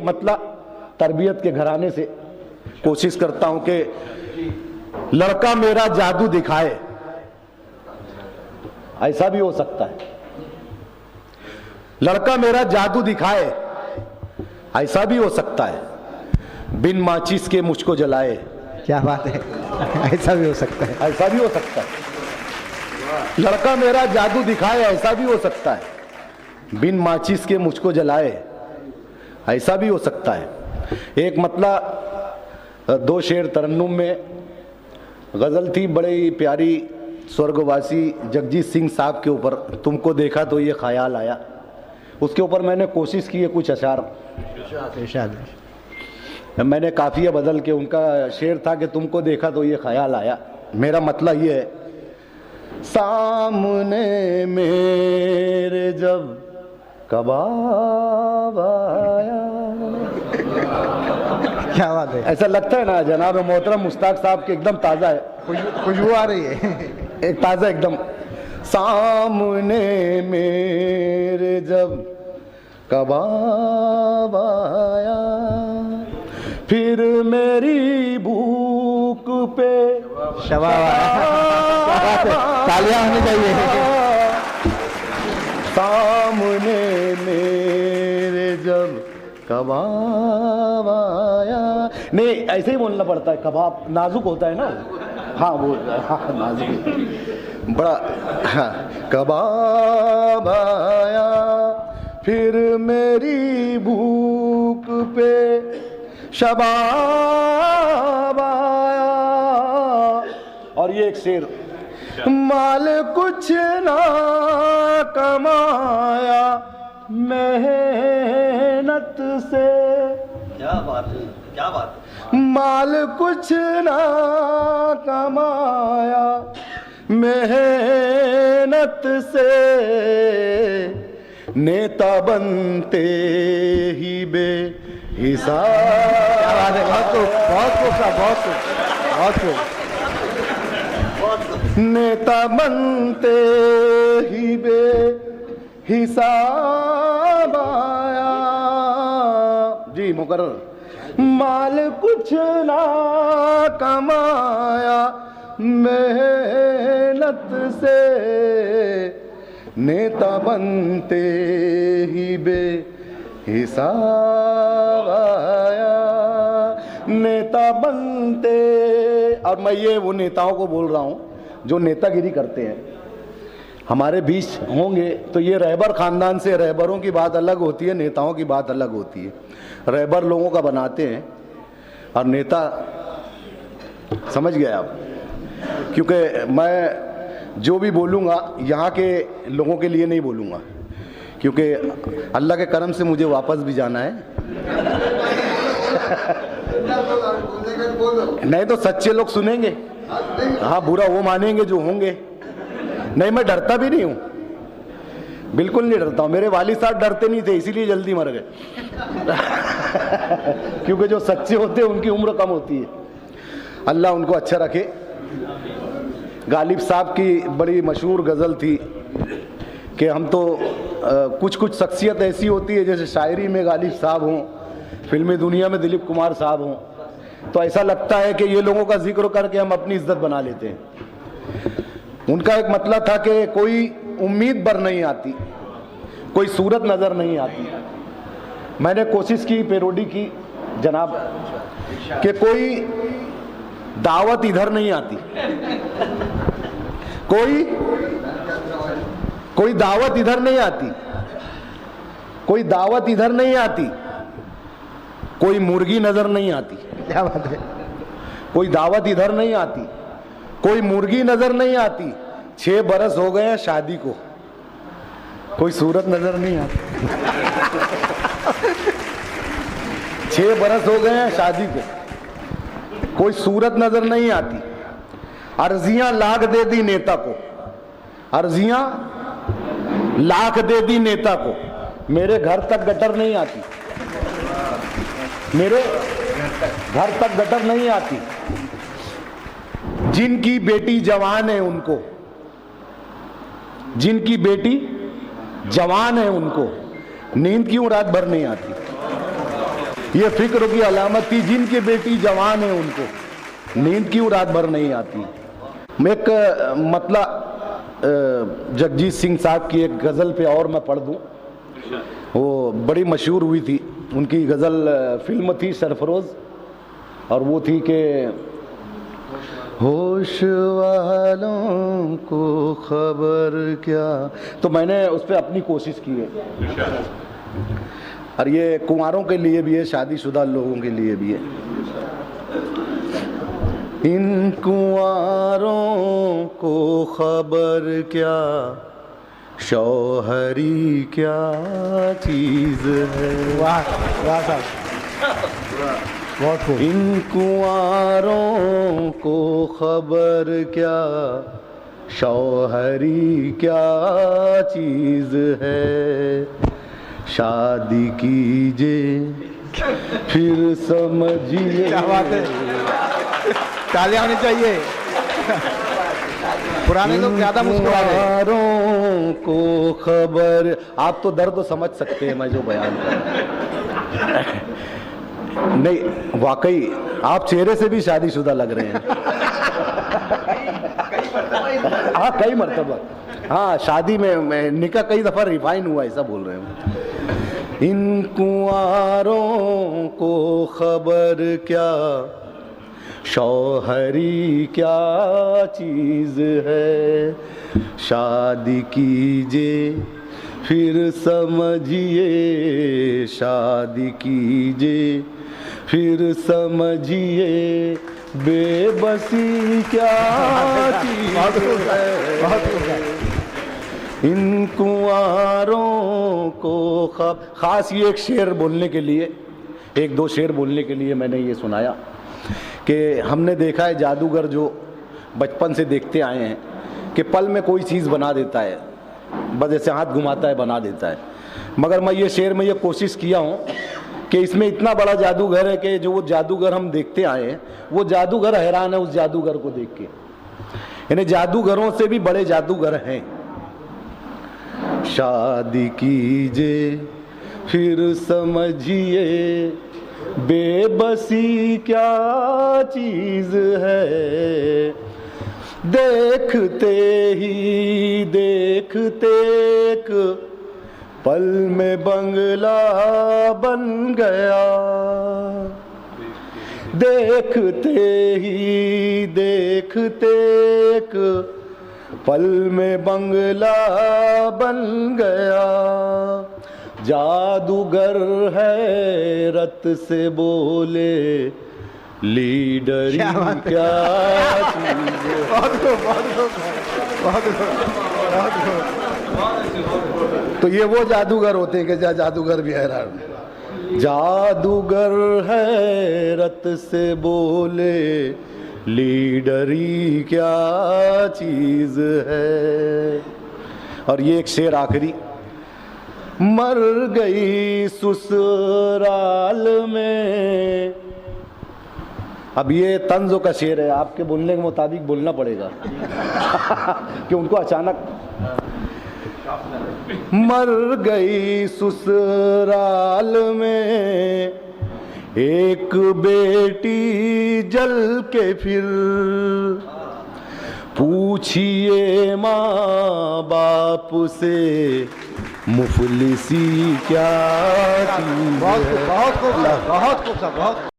मतलब तरबियत के घराने से कोशिश करता हूं कि लड़का मेरा जादू दिखाए, ऐसा भी हो सकता है। लड़का मेरा जादू दिखाए, ऐसा भी हो सकता है। बिन माचिस के मुझको जलाए, क्या बात है, ऐसा भी हो सकता है। ऐसा भी हो सकता है। लड़का मेरा जादू दिखाए, ऐसा भी हो सकता है। बिन माचिस के मुझको जलाए, ऐसा भी हो सकता है। एक मतलब दो शेर तरन्नुम में गज़ल थी बड़ी प्यारी, स्वर्गवासी जगजीत सिंह साहब के ऊपर, तुमको देखा तो ये ख्याल आया। उसके ऊपर मैंने कोशिश की है कुछ अशार, मैंने काफिया बदल के, उनका शेर था कि तुमको देखा तो ये ख्याल आया। मेरा मतलब ये है, सामने मेरे जब कबाब आया, क्या बात है, ऐसा लगता है ना जनाब मोहतरम मुश्ताक साहब के एकदम ताज़ा है, खुशबू आ रही है एक ताज़ा एकदम। सामने मेरे जब कबाब आया, फिर मेरी भूख पे शबाब, तालियां होनी चाहिए। सामने मेरे जब कबाब आया, नहीं ऐसे ही बोलना पड़ता है, कबाब नाजुक होता है ना। हाँ वो हाँ नाजुक बड़ा, हाँ। कबाब आया, फिर मेरी भूख पे शबाब आया। और ये एक शेर, माल कुछ ना कमाया मेहनत से, क्या बात है, क्या बात है। माल कुछ ना कमाया मेहनत से, नेता बनते ही बेहिसाब। नेता बनते ही बेहिसाब आया। जी मुकर्रर। माल कुछ ना कमाया मेहनत से, नेता बनते ही बेहिसाब आया। नेता बनते, और मैं ये वो नेताओं को बोल रहा हूँ जो नेतागिरी करते हैं, हमारे बीच होंगे तो ये रहबर खानदान से, रहबरों की बात अलग होती है, नेताओं की बात अलग होती है। रहबर लोगों का बनाते हैं और नेता, समझ गए आप। क्योंकि मैं जो भी बोलूँगा यहाँ के लोगों के लिए नहीं बोलूँगा, क्योंकि अल्लाह के करम से मुझे वापस भी जाना है। नहीं तो सच्चे लोग सुनेंगे, हाँ बुरा वो मानेंगे जो होंगे। नहीं मैं डरता भी नहीं हूँ, बिल्कुल नहीं डरता हूँ। मेरे वालिद साहब डरते नहीं थे, इसीलिए जल्दी मर गए। क्योंकि जो सच्चे होते हैं उनकी उम्र कम होती है। अल्लाह उनको अच्छा रखे। गालिब साहब की बड़ी मशहूर गज़ल थी कि हम तो कुछ कुछ शख्सियत ऐसी होती है, जैसे शायरी में गालिब साहब हों, फिल्मी दुनिया में दिलीप कुमार साहब हों, तो ऐसा लगता है कि ये लोगों का जिक्र करके हम अपनी इज्जत बना लेते हैं। उनका एक मतलब था कि कोई उम्मीद बर नहीं आती, कोई सूरत नज़र नहीं आती। मैंने कोशिश की, पैरोडी की जनाब, कि कोई दावत इधर नहीं आती, कोई दावत इधर नहीं आती, कोई दावत इधर नहीं आती, कोई मुर्गी नजर नहीं आती। क्या बात है, कोई दावत इधर नहीं आती, कोई मुर्गी नजर नहीं आती। 6 बरस हो गए हैं शादी को, कोई सूरत नजर नहीं आती। 6 बरस हो गए हैं शादी को, कोई सूरत नजर नहीं आती। अर्जियां लाख दे दी नेता को, अर्जियां लाख दे दी नेता को, मेरे घर तक गटर नहीं आती, मेरे घर तक गटर नहीं आती। जिनकी बेटी जवान है उनको, जिनकी बेटी जवान है उनको नींद क्यों रात भर नहीं आती। ये फिक्र की अलामत थी, जिनकी बेटी जवान है उनको नींद क्यों रात भर नहीं आती। मैं एक जगजीत सिंह साहब की एक गज़ल पे और मैं पढ़ दूं, वो बड़ी मशहूर हुई थी, उनकी गज़ल फिल्म थी सरफरोज़, और वो थी कि होश वालों को खबर क्या। तो मैंने उस पर अपनी कोशिश की है, और ये कुंवारों के लिए भी है, शादीशुदा लोगों के लिए भी है। इन कुंवारों को खबर क्या, शौहरी क्या चीज़ है। वाह वाह साहब, बहुत खूब। इन कुंवारों को खबर क्या, शौहरी क्या चीज़ है। शादी कीजिए फिर समझिए। क्या बात है, तालियां होनी चाहिए। पुराने लोग ज्यादा मुस्कुरा रहे हैं। कुंवारों को खबर, आप तो दर्द तो समझ सकते हैं मैं जो बयान कर रहा हूं। नहीं वाकई आप चेहरे से भी शादीशुदा लग रहे हैं। हाँ कई मरतबा, हाँ शादी में निकाह कई दफा रिफाइन हुआ, ऐसा बोल रहे हैं। इन कुंवारों को खबर क्या, शौहरी क्या चीज़ है। शादी कीजिए फिर समझिए, शादी कीजिए फिर समझिए, बेबसी क्या चीज़ है। इन कुंवारों को खास ये एक शेर बोलने के लिए, एक दो शेर बोलने के लिए मैंने ये सुनाया कि हमने देखा है जादूगर जो बचपन से देखते आए हैं कि पल में कोई चीज़ बना देता है, बस ऐसे हाथ घुमाता है बना देता है। मगर मैं ये शेर में ये कोशिश किया हूँ कि इसमें इतना बड़ा जादूगर है कि जो वो जादूगर हम देखते आए हैं, वो जादूगर हैरान है उस जादूगर को देख के। यानी जादूगरों से भी बड़े जादूगर हैं। शादी कीजिए फिर समझिए, बेबसी क्या चीज़ है। देखते ही देखते एक पल में बंगला बन गया। देखते ही देखते एक पल में बंगला बन गया। जादूगर है रत से बोले, लीडर क्या चीज़ है। तो ये वो जादूगर होते हैं कि जादूगर भी हैरान। जादूगर है रत से बोले, लीडरी क्या चीज़ है। और ये एक शेर आखिरी, मर गई ससुराल में। अब ये तंज़ों का शेर है, आपके बोलने के मुताबिक बोलना पड़ेगा कि उनको अचानक मर गई ससुराल में एक बेटी जल के। फिर पूछिए माँ बाप से, मुफलिसी क्या चीज़ है। बहुत खूब, बहुत खूब, बहुत खूब।